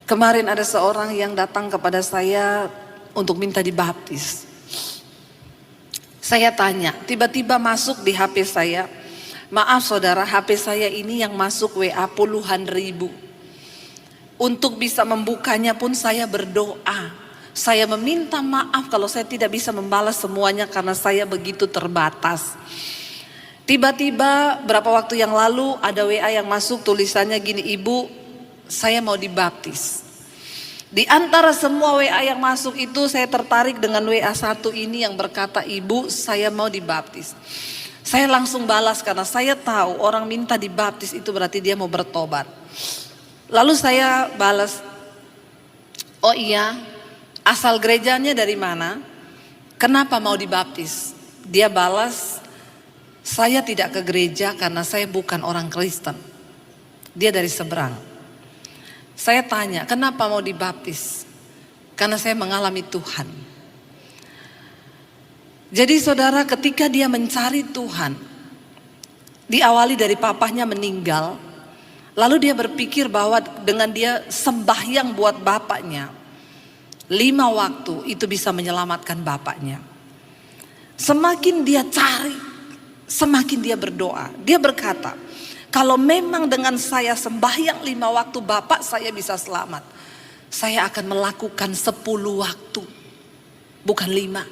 Kemarin ada seorang yang datang kepada saya untuk minta dibaptis. Saya tanya, tiba-tiba masuk di HP saya. Maaf saudara, HP saya ini yang masuk WA puluhan ribu. Untuk bisa membukanya pun saya berdoa. Saya meminta maaf kalau saya tidak bisa membalas semuanya karena saya begitu terbatas. Tiba-tiba berapa waktu yang lalu ada WA yang masuk, tulisannya gini, "Ibu, saya mau dibaptis." Di antara semua WA yang masuk itu saya tertarik dengan WA satu ini yang berkata, "Ibu, saya mau dibaptis." Saya langsung balas karena saya tahu orang minta dibaptis itu berarti dia mau bertobat. Lalu saya balas, "Oh iya, asal gerejanya dari mana? Kenapa mau dibaptis?" Dia balas, "Saya tidak ke gereja karena saya bukan orang Kristen." Dia dari seberang. Saya tanya, "Kenapa mau dibaptis?" "Karena saya mengalami Tuhan." Jadi saudara, ketika dia mencari Tuhan, diawali dari papahnya meninggal, lalu dia berpikir bahwa dengan dia sembahyang buat bapaknya 5 waktu itu bisa menyelamatkan bapaknya. Semakin dia cari, semakin dia berdoa. Dia berkata, "Kalau memang dengan saya sembahyang 5 waktu bapak saya bisa selamat, saya akan melakukan 10 waktu, bukan 5.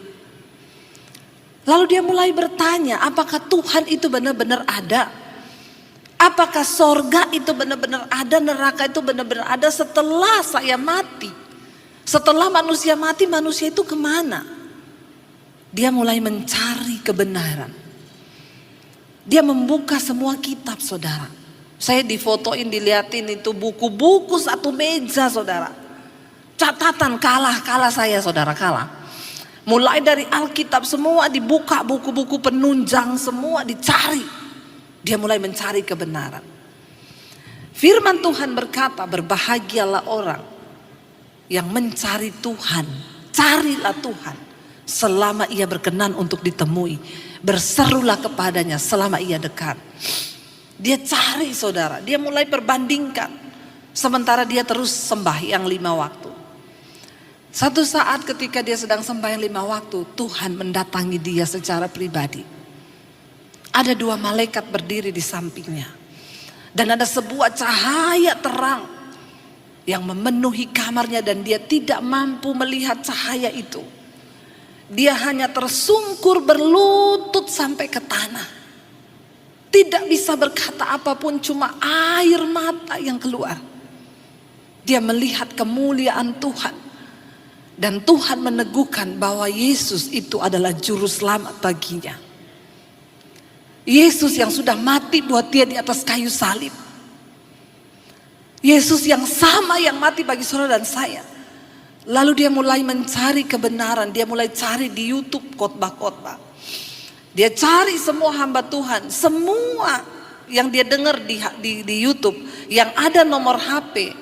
Lalu dia mulai bertanya, apakah Tuhan itu benar-benar ada? Apakah sorga itu benar-benar ada, neraka itu benar-benar ada setelah saya mati? Setelah manusia mati, manusia itu kemana?" Dia mulai mencari kebenaran. Dia membuka semua kitab saudara. Saya difotoin, diliatin itu buku-buku satu meja saudara. Catatan kalah saya saudara, kalah. Mulai dari Alkitab semua dibuka, buku-buku penunjang semua dicari. Dia mulai mencari kebenaran. Firman Tuhan berkata, berbahagialah orang yang mencari Tuhan. Carilah Tuhan selama ia berkenan untuk ditemui. Berserulah kepadanya selama ia dekat. Dia cari saudara, dia mulai perbandingkan. Sementara dia terus sembahyang 5 waktu. Satu saat ketika dia sedang sembahyang 5 waktu, Tuhan mendatangi dia secara pribadi. Ada 2 malaikat berdiri di sampingnya. Dan ada sebuah cahaya terang yang memenuhi kamarnya dan dia tidak mampu melihat cahaya itu. Dia hanya tersungkur berlutut sampai ke tanah. Tidak bisa berkata apapun, cuma air mata yang keluar. Dia melihat kemuliaan Tuhan. Dan Tuhan meneguhkan bahwa Yesus itu adalah juru selamat baginya. Yesus yang sudah mati buat dia di atas kayu salib. Yesus yang sama yang mati bagi saudara dan saya. Lalu dia mulai mencari kebenaran. Dia mulai cari di YouTube khotbah-khotbah. Dia cari semua hamba Tuhan. Semua yang dia dengar di YouTube. Yang ada nomor HP.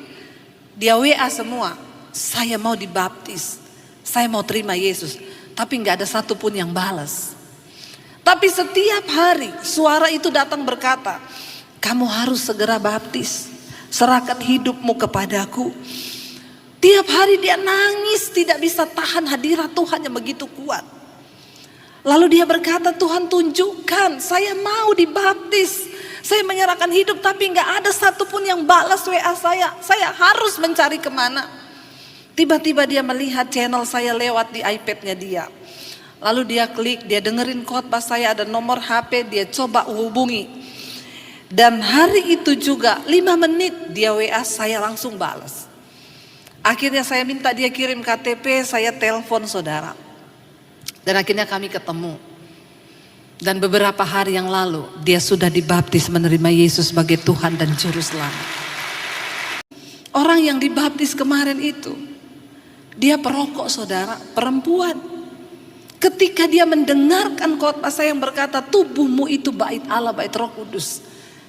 Dia WA semua. "Saya mau dibaptis. Saya mau terima Yesus." Tapi gak ada satupun yang balas. Tapi setiap hari suara itu datang berkata, "Kamu harus segera baptis. Serahkan hidupmu kepadaku." Tiap hari dia nangis, tidak bisa tahan hadirat Tuhan yang begitu kuat. Lalu dia berkata, "Tuhan tunjukkan, saya mau dibaptis. Saya menyerahkan hidup tapi gak ada satupun yang balas WA saya. Saya harus mencari kemana?" Tiba-tiba dia melihat channel saya lewat di iPadnya dia. Lalu dia klik, dia dengerin khotbah saya, ada nomor HP, dia coba hubungi. Dan hari itu juga 5 menit dia WA saya langsung balas. Akhirnya saya minta dia kirim KTP, saya telepon saudara. Dan akhirnya kami ketemu. Dan beberapa hari yang lalu dia sudah dibaptis menerima Yesus sebagai Tuhan dan Juru Selamat. Orang yang dibaptis kemarin itu, dia perokok saudara, perempuan. Ketika dia mendengarkan khotbah saya yang berkata tubuhmu itu bait Allah, bait Roh Kudus.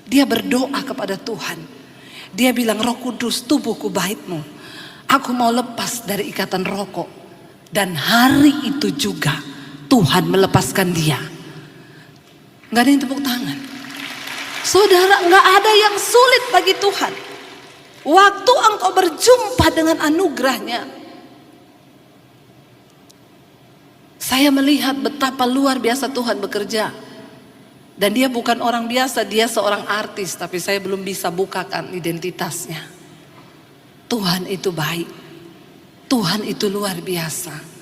Dia berdoa kepada Tuhan. Dia bilang, "Roh Kudus, tubuhku baitmu. Aku mau lepas dari ikatan rokok." Dan hari itu juga Tuhan melepaskan dia. Gak ada yang tepuk tangan. Saudara, gak ada yang sulit bagi Tuhan. Waktu engkau berjumpa dengan anugerahnya, saya melihat betapa luar biasa Tuhan bekerja. Dan dia bukan orang biasa, dia seorang artis, tapi saya belum bisa bukakan identitasnya. Tuhan itu baik, Tuhan itu luar biasa.